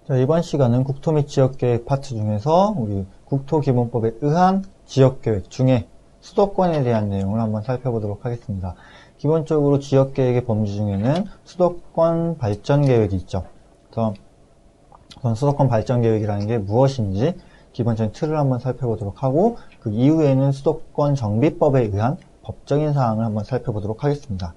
자, 이번 시간은 국토 및 지역계획 파트 중에서 우리 국토기본법에 의한 지역계획 중에 수도권에 대한 내용을 한번 살펴보도록 하겠습니다. 기본적으로 지역계획의 범주 중에는 수도권 발전계획이 있죠. 그래서 우선 수도권 발전계획이라는 게 무엇인지 기본적인 틀을 한번 살펴보도록 하고, 그 이후에는 수도권 정비법에 의한 법적인 사항을 한번 살펴보도록 하겠습니다.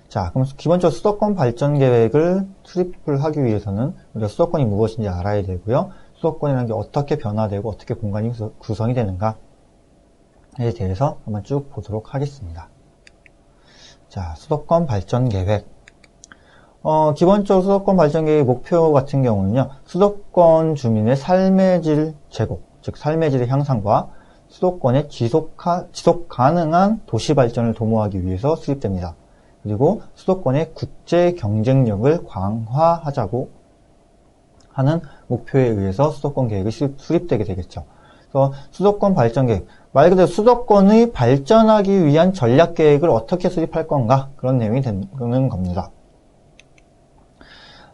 자, 그럼 기본적으로 수도권 발전 계획을 수립을 하기 위해서는 우리가 수도권이 무엇인지 알아야 되고요. 수도권이라는 게 어떻게 변화되고 어떻게 공간이 구성이 되는가에 대해서 한번 쭉 보도록 하겠습니다. 자, 수도권 발전 계획. 기본적으로 수도권 발전 계획의 목표 같은 경우는요, 수도권 주민의 삶의 질 제고, 즉 삶의 질의 향상과 수도권의 지속 가능한 도시 발전을 도모하기 위해서 수립됩니다. 그리고 수도권의 국제 경쟁력을 강화하자고 하는 목표에 의해서 수도권 계획이 수립되게 되겠죠. 그래서 수도권 발전 계획, 말 그대로 수도권의 발전하기 위한 전략 계획을 어떻게 수립할 건가, 그런 내용이 되는 겁니다.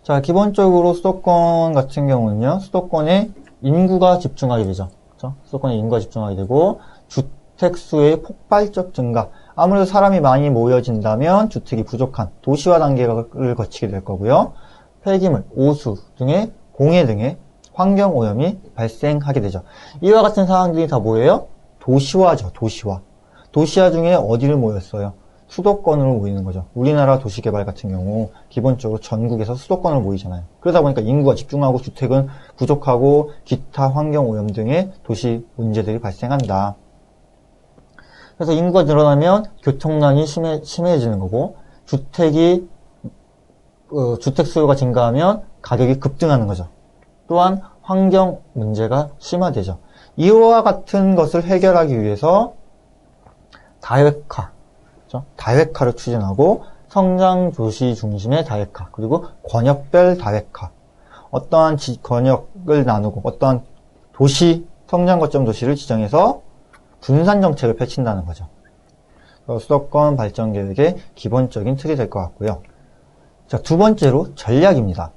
자, 기본적으로 수도권 같은 경우는요, 수도권에 인구가 집중하게 되죠. 그렇죠? 수도권에 인구가 집중하게 되고, 주택수의 폭발적 증가, 아무래도 사람이 많이 모여진다면 주택이 부족한 도시화 단계를 거치게 될 거고요. 폐기물, 오수 등의 공해 등의 환경오염이 발생하게 되죠. 이와 같은 상황들이 다 뭐예요? 도시화죠. 도시화. 도시화 중에 어디를 모였어요? 수도권으로 모이는 거죠. 우리나라 도시개발 같은 경우 기본적으로 전국에서 수도권으로 모이잖아요. 그러다 보니까 인구가 집중하고 주택은 부족하고 기타 환경오염 등의 도시 문제들이 발생한다. 그래서 인구가 늘어나면 교통난이 심해지는 거고, 주택 수요가 증가하면 가격이 급등하는 거죠. 또한 환경 문제가 심화되죠. 이와 같은 것을 해결하기 위해서 다획화, 그렇죠? 다획화를 추진하고, 성장 도시 중심의 다획화, 그리고 권역별 다획화, 어떠한 권역을 나누고 어떠한 도시, 성장 거점 도시를 지정해서 분산 정책을 펼친다는 거죠. 수도권 발전 계획의 기본적인 틀이 될 것 같고요. 자, 두 번째로 전략입니다.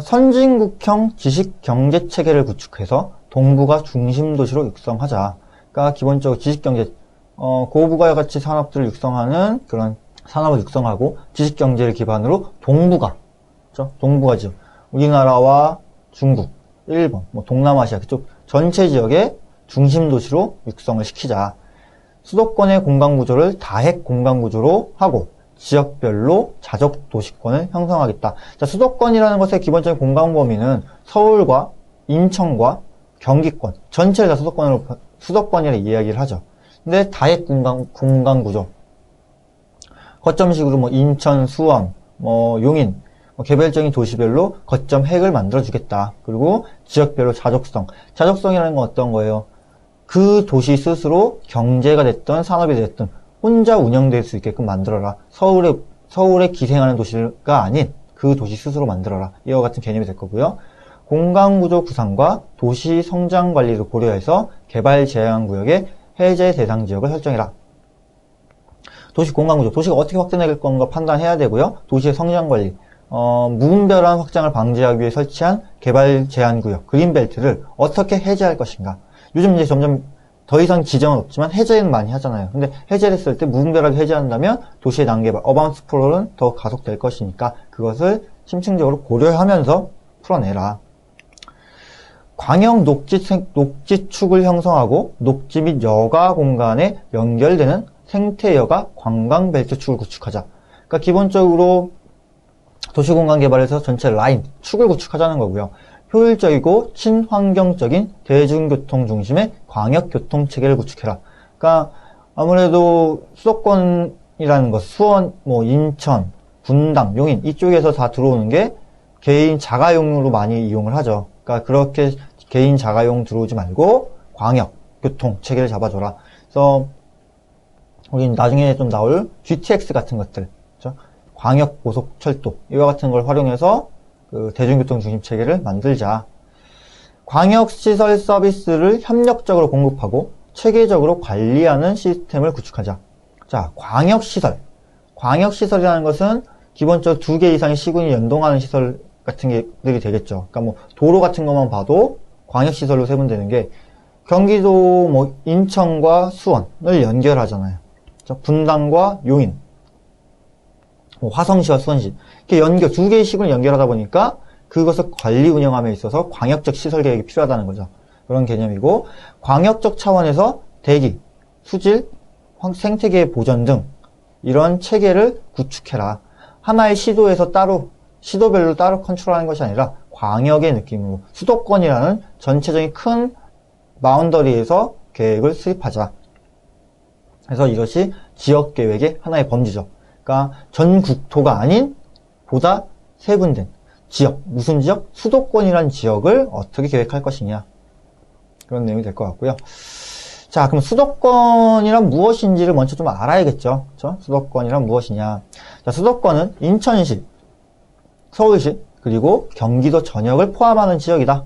선진국형 지식 경제 체계를 구축해서 동부가 중심 도시로 육성하자. 그러니까 기본적으로 지식 경제, 고부가 가치 산업들을 육성하는 그런 산업을 육성하고 지식 경제를 기반으로 동부가, 그렇죠? 동부가죠. 우리나라와 중국, 일본, 동남아시아 그쪽 전체 지역에 중심 도시로 육성을 시키자. 수도권의 공간구조를 다핵 공간구조로 하고 지역별로 자족 도시권을 형성하겠다. 자, 수도권이라는 것의 기본적인 공간 범위는 서울과 인천과 경기권 전체를 다 수도권이라 이야기를 하죠. 근데 다핵 공간구조, 거점식으로 인천, 수원, 용인 개별적인 도시별로 거점 핵을 만들어주겠다. 그리고 지역별로 자족성이라는 건 어떤 거예요? 그 도시 스스로 경제가 됐든 산업이 됐든 혼자 운영될 수 있게끔 만들어라. 서울에 기생하는 도시가 아닌 그 도시 스스로 만들어라. 이와 같은 개념이 될 거고요. 공간구조 구상과 도시 성장 관리를 고려해서 개발 제한 구역의 해제 대상 지역을 설정해라. 도시 공간구조, 도시가 어떻게 확대될 건가 판단해야 되고요. 도시의 성장 관리, 무분별한 확장을 방지하기 위해 설치한 개발 제한 구역, 그린벨트를 어떻게 해제할 것인가. 요즘 이제 점점 더 이상 지정은 없지만 해제는 많이 하잖아요. 근데 해제를 했을 때 무분별하게 해제한다면 도시의 난개발, 어바운 스프롤은 더 가속될 것이니까 그것을 심층적으로 고려하면서 풀어내라. 광역 녹지축을 형성하고 녹지 및 여가 공간에 연결되는 생태여가 관광벨트축을 구축하자. 그러니까 기본적으로 도시공간 개발에서 전체 라인, 축을 구축하자는 거고요. 효율적이고 친환경적인 대중교통 중심의 광역교통체계를 구축해라. 그러니까 아무래도 수도권이라는 것, 수원, 인천, 분당, 용인 이쪽에서 다 들어오는 게 개인 자가용으로 많이 이용을 하죠. 그러니까 그렇게 개인 자가용 들어오지 말고 광역교통체계를 잡아줘라. 그래서 우리는 나중에 좀 나올 GTX 같은 것들, 그렇죠? 광역고속철도 이와 같은 걸 활용해서 그 대중교통 중심 체계를 만들자. 광역시설 서비스를 협력적으로 공급하고 체계적으로 관리하는 시스템을 구축하자. 자, 광역시설. 광역시설이라는 것은 기본적으로 2개 이상의 시군이 연동하는 시설가 같은 게들이 되겠죠. 그러니까 뭐 도로 같은 것만 봐도 광역시설로 세면 되는 게 경기도 뭐 인천과 수원을 연결하잖아요. 분당과 용인, 뭐 화성시와 수원시 이렇게 두 개의 시군을 연결하다 보니까 그것을 관리 운영함에 있어서 광역적 시설 계획이 필요하다는 거죠. 그런 개념이고 광역적 차원에서 대기, 수질, 생태계 보전 등 이런 체계를 구축해라. 하나의 시도에서 따로 시도별로 따로 컨트롤하는 것이 아니라 광역의 느낌으로 수도권이라는 전체적인 큰 바운더리에서 계획을 수립하자. 그래서 이것이 지역계획의 하나의 범주죠. 그러니까 전 국토가 아닌 보다 세분된 지역, 무슨 지역? 수도권이라는 지역을 어떻게 계획할 것이냐. 그런 내용이 될 것 같고요. 자, 그럼 수도권이란 무엇인지를 먼저 좀 알아야겠죠. 그렇죠? 수도권이란 무엇이냐. 자, 수도권은 인천시, 서울시, 그리고 경기도 전역을 포함하는 지역이다.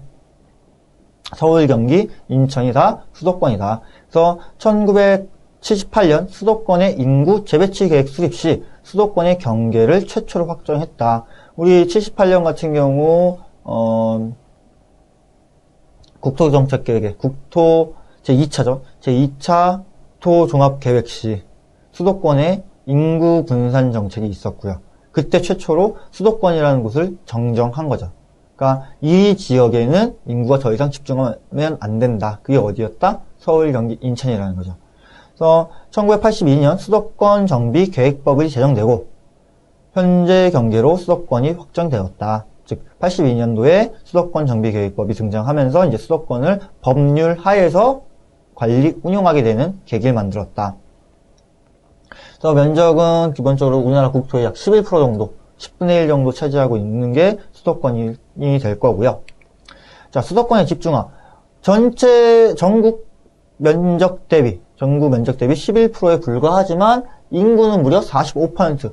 서울, 경기, 인천이 다 수도권이다. 그래서 1978년 수도권의 인구 재배치 계획 수립 시 수도권의 경계를 최초로 확정했다. 우리 78년 같은 경우 국토정책계획에 국토 제2차죠. 제2차 토종합계획 시 수도권의 인구 분산 정책이 있었고요. 그때 최초로 수도권이라는 곳을 정정한 거죠. 그러니까 이 지역에는 인구가 더 이상 집중하면 안 된다. 그게 어디였다? 서울, 경기, 인천이라는 거죠. 그래서 1982년 수도권 정비 계획법이 제정되고 현재 경계로 수도권이 확정되었다. 즉 82년도에 수도권 정비 계획법이 등장하면서 이제 수도권을 법률 하에서 관리 운용하게 되는 계기를 만들었다. 그래서 면적은 기본적으로 우리나라 국토의 약 11% 정도, 10분의 1 정도 차지하고 있는 게 수도권이 될 거고요. 자, 수도권의 집중화. 전국 면적 대비 11%에 불과하지만 인구는 무려 45%.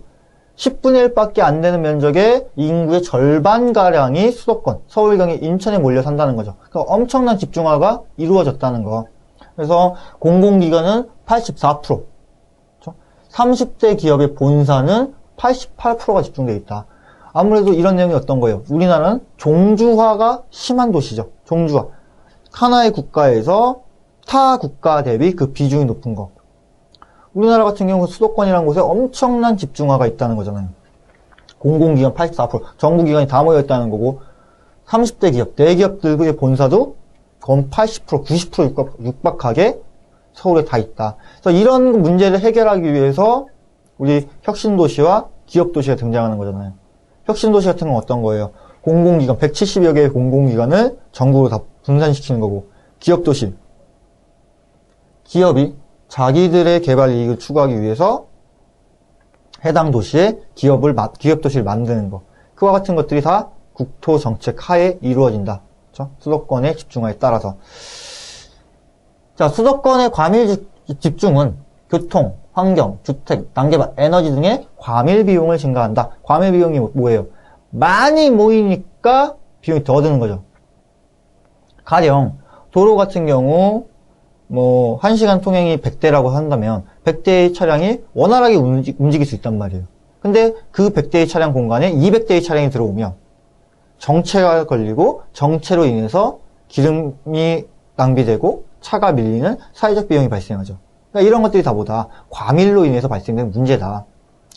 10분의 1밖에 안 되는 면적의 인구의 절반가량이 수도권, 서울, 경기, 인천에 몰려 산다는 거죠. 그러니까 엄청난 집중화가 이루어졌다는 거. 그래서 공공기관은 84%. 30대 기업의 본사는 88%가 집중되어 있다. 아무래도 이런 내용이 어떤 거예요? 우리나라는 종주화가 심한 도시죠. 종주화. 하나의 국가에서 타 국가 대비 그 비중이 높은 거. 우리나라 같은 경우 수도권이라는 곳에 엄청난 집중화가 있다는 거잖아요. 공공기관 84%, 정부기관이 다 모여있다는 거고 30대 기업, 대기업들의 본사도 거의 80%, 90% 육박하게 서울에 다 있다. 그래서 이런 문제를 해결하기 위해서 우리 혁신도시와 기업도시가 등장하는 거잖아요. 혁신도시 같은 건 어떤 거예요? 공공기관, 170여 개의 공공기관을 전국으로 다 분산시키는 거고 기업도시, 기업이 자기들의 개발 이익을 추구하기 위해서 해당 도시에 기업도시를 만드는 거. 그와 같은 것들이 다 국토정책 하에 이루어진다. 그렇죠? 수도권의 집중화에 따라서. 자, 수도권의 과밀 집중은 교통, 환경, 주택, 난개발, 에너지 등의 과밀 비용을 증가한다. 과밀 비용이 뭐예요? 많이 모이니까 비용이 더 드는 거죠. 가령 도로 같은 경우 1시간 통행이 100대라고 한다면 100대의 차량이 원활하게 움직일 수 있단 말이에요. 근데 그 100대의 차량 공간에 200대의 차량이 들어오면 정체가 걸리고 정체로 인해서 기름이 낭비되고 차가 밀리는 사회적 비용이 발생하죠. 그러니까 이런 것들이 다 뭐다? 과밀로 인해서 발생된 문제다.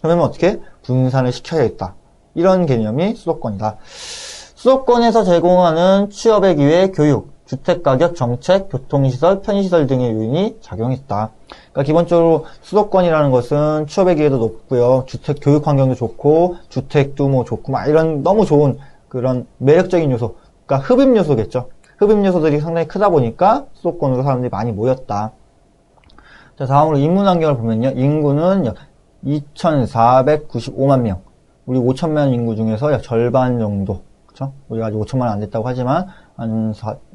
그러면 어떻게? 분산을 시켜야겠다. 이런 개념이 수도권이다. 수도권에서 제공하는 취업의 기회, 교육, 주택가격, 정책, 교통시설, 편의시설 등의 요인이 작용했다. 그러니까 기본적으로 수도권이라는 것은 취업의 기회도 높고요. 주택, 교육 환경도 좋고, 주택도 좋고, 이런 너무 좋은 그런 매력적인 요소. 그러니까 흡입 요소겠죠. 흡입 요소들이 상당히 크다 보니까 수도권으로 사람들이 많이 모였다. 자, 다음으로 인문 환경을 보면요. 인구는 약 2,495만 명. 우리 5천만 인구 중에서 약 절반 정도. 그쵸? 우리가 아직 5천만 안 됐다고 하지만,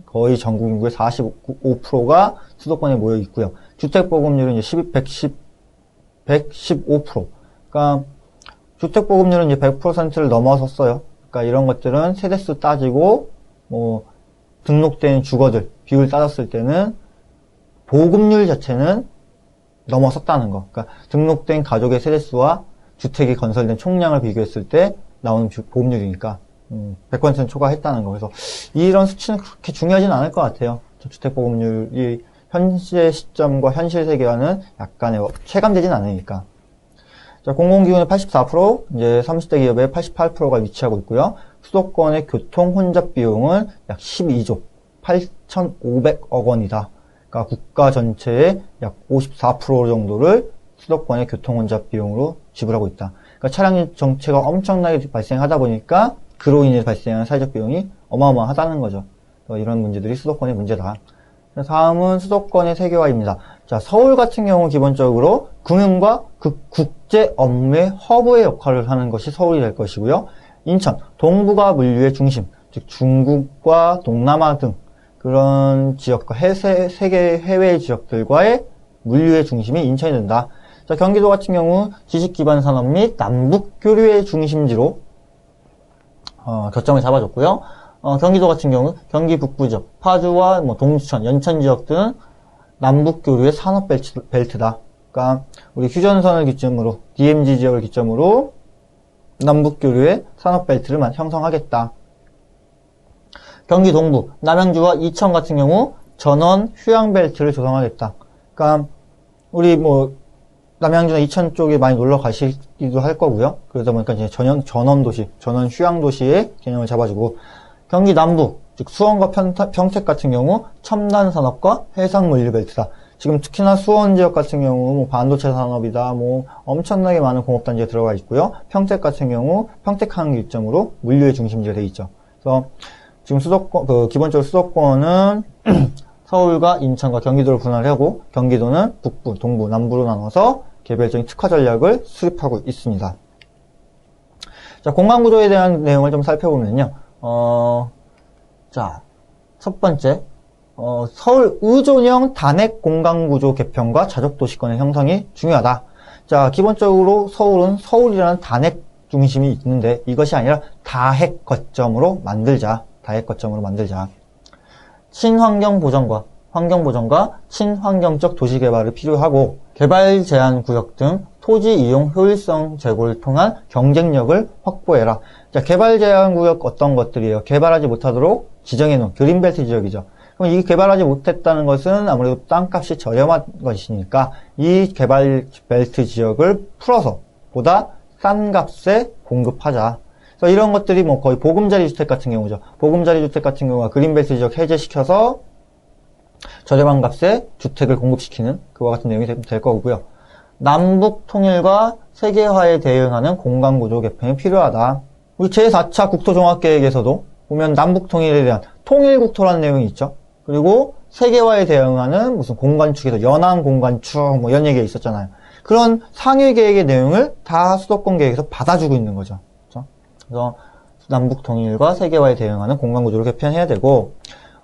거의 전국 인구의 45%가 수도권에 모여 있고요. 주택 보급률은 이제 115%. 그러니까 주택 보급률은 이제 100%를 넘어섰어요. 그러니까 이런 것들은 세대수 따지고 등록된 주거들 비율 따졌을 때는 보급률 자체는 넘어섰다는 거. 그러니까 등록된 가족의 세대수와 주택이 건설된 총량을 비교했을 때 나오는 보급률이니까 100%는 초과했다는 거. 그래서 이런 수치는 그렇게 중요하진 않을 것 같아요. 주택보급률이 현재 시점과 현실 세계와는 약간의 체감되진 않으니까. 자, 공공기관의 84%, 이제 30대 기업의 88%가 위치하고 있고요. 수도권의 교통 혼잡 비용은 약 12조 8,500억 원이다. 그러니까 국가 전체의 약 54% 정도를 수도권의 교통 혼잡 비용으로 지불하고 있다. 그러니까 차량 정체가 엄청나게 발생하다 보니까 그로 인해 발생하는 사회적 비용이 어마어마하다는 거죠. 이런 문제들이 수도권의 문제다. 다음은 수도권의 세계화입니다. 자, 서울 같은 경우 기본적으로 금융과 국제 업무의 허브의 역할을 하는 것이 서울이 될 것이고요. 인천, 동북아 물류의 중심, 즉 중국과 동남아 등 그런 지역과 세계 해외 지역들과의 물류의 중심이 인천이 된다. 자, 경기도 같은 경우 지식 기반 산업 및 남북 교류의 중심지로 겨점을 잡아줬고요. 경기도 같은 경우 경기 북부 지역, 파주와 동두천, 연천 지역 등 남북 교류의 산업 벨트다. 그러니까 우리 휴전선을 기점으로 DMZ 지역을 기점으로 남북 교류의 산업 벨트를 형성하겠다. 경기 동부 남양주와 이천 같은 경우 전원 휴양 벨트를 조성하겠다. 그러니까 우리 남양주나 이천 쪽에 많이 놀러 가시기도 할 거고요. 그러다 보니까 이제 전원 도시, 전원 휴양 도시의 개념을 잡아주고, 경기 남부, 즉 수원과 평택 같은 경우 첨단 산업과 해상 물류 벨트다. 지금 특히나 수원 지역 같은 경우 반도체 산업이다, 엄청나게 많은 공업단지가 들어가 있고요. 평택 같은 경우 평택항 기점으로 물류의 중심지가 되어 있죠. 그래서 지금 기본적으로 수도권은 서울과 인천과 경기도를 분할하고 경기도는 북부, 동부, 남부로 나눠서 개별적인 특화 전략을 수립하고 있습니다. 자, 공간 구조에 대한 내용을 좀 살펴보면요. 자, 첫 번째, 서울 의존형 단핵 공간 구조 개편과 자족 도시권의 형성이 중요하다. 자, 기본적으로 서울은 서울이라는 단핵 중심이 있는데 이것이 아니라 다핵 거점으로 만들자. 다핵 거점으로 만들자. 친환경 보전과 환경 보전과 친환경적 도시 개발을 필요하고 개발 제한 구역 등 토지 이용 효율성 제고를 통한 경쟁력을 확보해라. 자, 개발 제한 구역 어떤 것들이에요? 개발하지 못하도록 지정해 놓은 그린벨트 지역이죠. 그럼 이 개발하지 못했다는 것은 아무래도 땅값이 저렴한 것이니까 이 개발 벨트 지역을 풀어서 보다 싼 값에 공급하자. 그래서 이런 것들이 거의 보금자리 주택 같은 경우죠. 보금자리 주택 같은 경우가 그린벨트 지역 해제시켜서 저렴한 값에 주택을 공급시키는 그와 같은 내용이 될 거고요. 남북 통일과 세계화에 대응하는 공간구조 개편이 필요하다. 우리 제4차 국토종합계획에서도 보면 남북 통일에 대한 통일국토라는 내용이 있죠. 그리고 세계화에 대응하는 무슨 공간축에서 연안 공간축 이런 얘기가 있었잖아요. 그런 상위 계획의 내용을 다 수도권 계획에서 받아주고 있는 거죠. 그렇죠? 그래서 남북 통일과 세계화에 대응하는 공간구조를 개편해야 되고,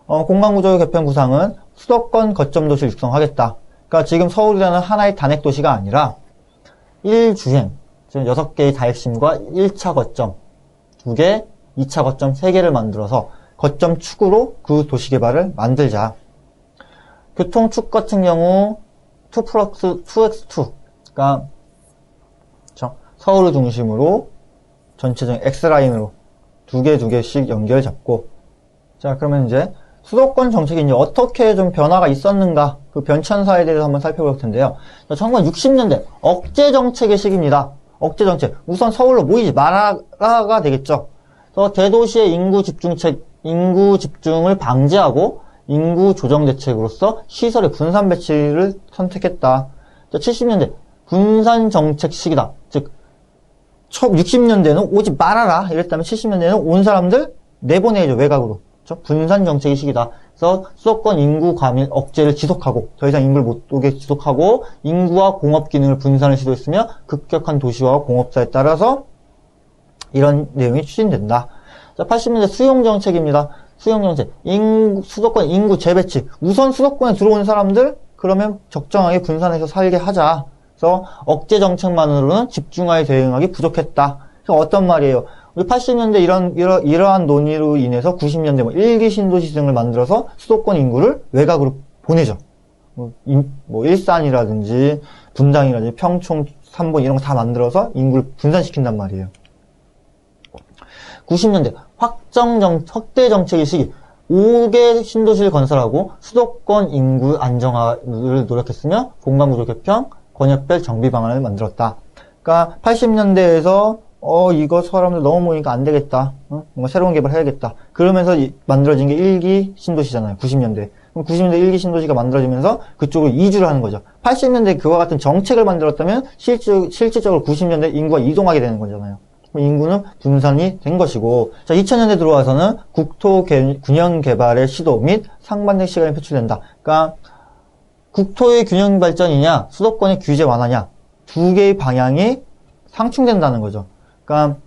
공간구조 개편 구상은 수도권 거점 도시를 육성하겠다. 그러니까 지금 서울이라는 하나의 단핵 도시가 아니라 1주행, 지금 6개의 다핵심과 1차 거점 2개, 2차 거점 3개를 만들어서 거점 축으로 그 도시 개발을 만들자. 교통축 같은 경우 2+2x2, 그러니까 서울을 중심으로 전체적인 X라인으로 두 개씩 연결 잡고, 자, 그러면 이제 수도권 정책이 이제 어떻게 좀 변화가 있었는가, 그 변천사에 대해서 한번 살펴볼 텐데요. 1960년대 억제 정책의 시기입니다. 억제 정책. 우선 서울로 모이지 말아가 되겠죠. 그래서 대도시의 인구 집중을 방지하고 인구 조정 대책으로서 시설의 분산 배치를 선택했다. 70년대 분산 정책 시기다. 즉 60년대는 오지 말아라 이랬다면 70년대는 온 사람들 내보내야죠. 외곽으로. 그렇죠? 분산 정책의 시기다. 그래서 수도권 인구 과밀 억제를 지속하고 더 이상 인구를 못 오게 지속하고 인구와 공업 기능을 분산을 시도했으며 급격한 도시화와 공업사에 따라서 이런 내용이 추진된다. 자, 80년대 수용 정책입니다. 수용 정책. 수도권 인구 재배치. 우선 수도권에 들어오는 사람들 그러면 적정하게 분산해서 살게 하자. 그래서 억제 정책만으로는 집중화에 대응하기 부족했다. 그래서 어떤 말이에요? 우리 80년대 이러한 논의로 인해서 90년대 일기 신도시 등을 만들어서 수도권 인구를 외곽으로 보내죠. 일산이라든지 분당이라든지 평촌, 삼본 이런 거 다 만들어서 인구를 분산시킨단 말이에요. 90년대 확대 정책의 시기. 5개 신도시를 건설하고 수도권 인구 안정화를 노력했으며 공간구조 개편, 권역별 정비 방안을 만들었다. 그러니까 80년대에서 이거 사람들 너무 모이니까 안 되겠다. 뭔가 새로운 개발해야겠다. 그러면서 만들어진 게 1기 신도시잖아요. 90년대. 그럼 90년대 1기 신도시가 만들어지면서 그쪽으로 이주를 하는 거죠. 80년대 그와 같은 정책을 만들었다면 실질적으로 90년대 인구가 이동하게 되는 거잖아요. 인구는 분산이 된 것이고, 자, 2000년대 들어와서는 국토 균형 개발의 시도 및 상반된 시간이 표출된다. 그러니까 국토의 균형 발전이냐, 수도권의 규제 완화냐, 두 개의 방향이 상충된다는 거죠. 그러니까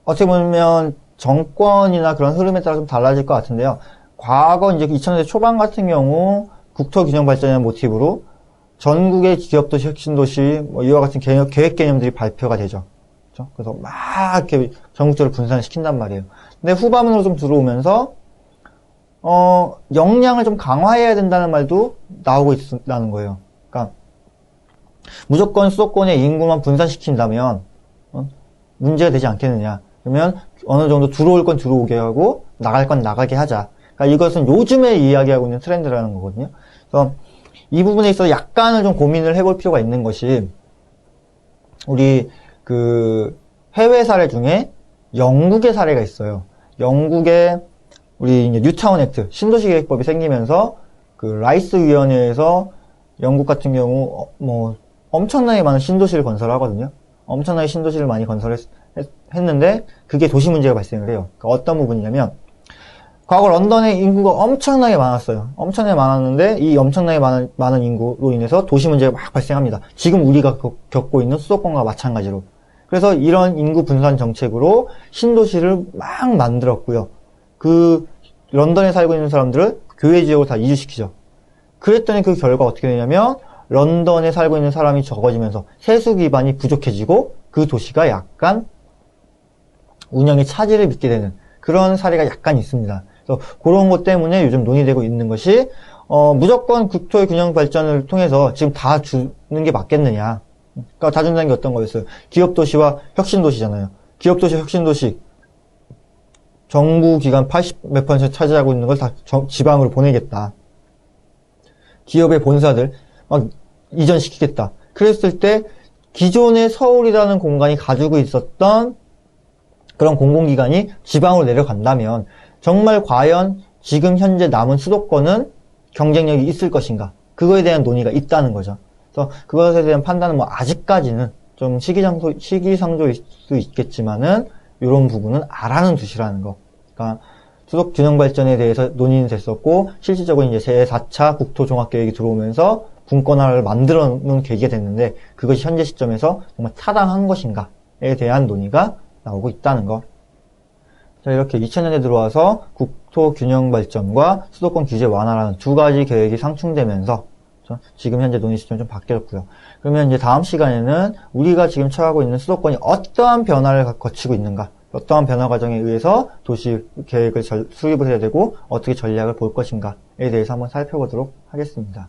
어떻게 보면 정권이나 그런 흐름에 따라 좀 달라질 것 같은데요. 과거 이제 2000년대 초반 같은 경우 국토 균형 발전의 모티브로 전국의 기업도시, 혁신도시 이와 같은 계획 개념들이 발표가 되죠. 그래서 막 이렇게 전국적으로 분산을 시킨단 말이에요. 근데 후반으로 좀 들어오면서 역량을 좀 강화해야 된다는 말도 나오고 있다는 거예요. 그러니까 무조건 수도권의 인구만 분산시킨다면 문제가 되지 않겠느냐. 그러면 어느 정도 들어올 건 들어오게 하고 나갈 건 나가게 하자. 그러니까 이것은 요즘에 이야기하고 있는 트렌드라는 거거든요. 그래서 이 부분에 있어서 약간을 좀 고민을 해볼 필요가 있는 것이 우리 해외 사례 중에 영국의 사례가 있어요. 영국의 우리 이제 뉴타운 액트, 신도시 계획법이 생기면서 라이스 위원회에서 영국 같은 경우 엄청나게 많은 신도시를 건설하거든요. 엄청나게 신도시를 많이 건설했는데 그게 도시 문제가 발생을 해요. 그러니까 어떤 부분이냐면 과거 런던의 인구가 엄청나게 많았어요. 엄청나게 많았는데 이 엄청나게 많은 인구로 인해서 도시 문제가 막 발생합니다. 지금 우리가 겪고 있는 수도권과 마찬가지로. 그래서 이런 인구 분산 정책으로 신도시를 막 만들었고요. 런던에 살고 있는 사람들을 교외 지역으로 다 이주시키죠. 그랬더니 그 결과 어떻게 되냐면 런던에 살고 있는 사람이 적어지면서 세수 기반이 부족해지고 그 도시가 약간 운영의 차질을 빚게 되는 그런 사례가 약간 있습니다. 그래서 그런 것 때문에 요즘 논의되고 있는 것이 무조건 국토의 균형 발전을 통해서 지금 다 주는 게 맞겠느냐. 그러니까 다 준다는 게 어떤 거였어요? 기업도시와 혁신도시잖아요. 기업도시, 혁신도시 정부 기관 80몇 % 차지하고 있는 걸 다 지방으로 보내겠다. 기업의 본사들 막 이전시키겠다. 그랬을 때 기존의 서울이라는 공간이 가지고 있었던 그런 공공기관이 지방으로 내려간다면 정말 과연 지금 현재 남은 수도권은 경쟁력이 있을 것인가? 그거에 대한 논의가 있다는 거죠. 그래서 그것에 대한 판단은 아직까지는 좀 시기상조일 수 있겠지만은 이런 부분은 알아는 두시라는 거. 그러니까 수도 균형 발전에 대해서 논의는 됐었고 실질적으로 이제 제4차 국토종합계획이 들어오면서 분권화를 만들어 놓은 계기가 됐는데 그것이 현재 시점에서 정말 타당한 것인가에 대한 논의가 나오고 있다는 거. 자, 이렇게 2000년에 들어와서 국토 균형 발전과 수도권 규제 완화라는 두 가지 계획이 상충되면서 지금 현재 논의 시점이 좀 바뀌었고요. 그러면 이제 다음 시간에는 우리가 지금 처하고 있는 수도권이 어떠한 변화를 거치고 있는가, 어떠한 변화 과정에 의해서 도시 계획을 수립을 해야 되고 어떻게 전략을 볼 것인가에 대해서 한번 살펴보도록 하겠습니다.